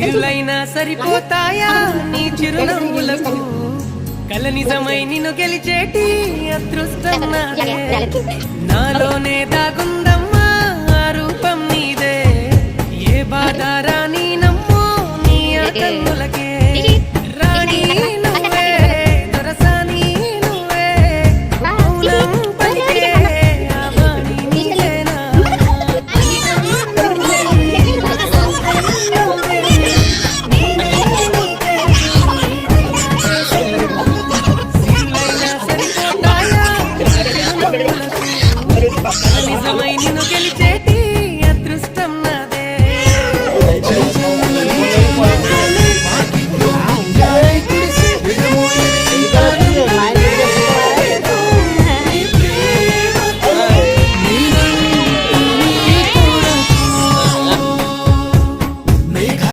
ఇరులైనా సరిపోతాయా నీ చిరునవ్వులకు కల నిజమై నిన్ను గెలిచేటి అదృష్టం నాదే నాలోనే దాగుందమ్మా ఆ రూపం నీదే ఏ బాధ రాని నమ్మో నీ ఆ కన్నులకి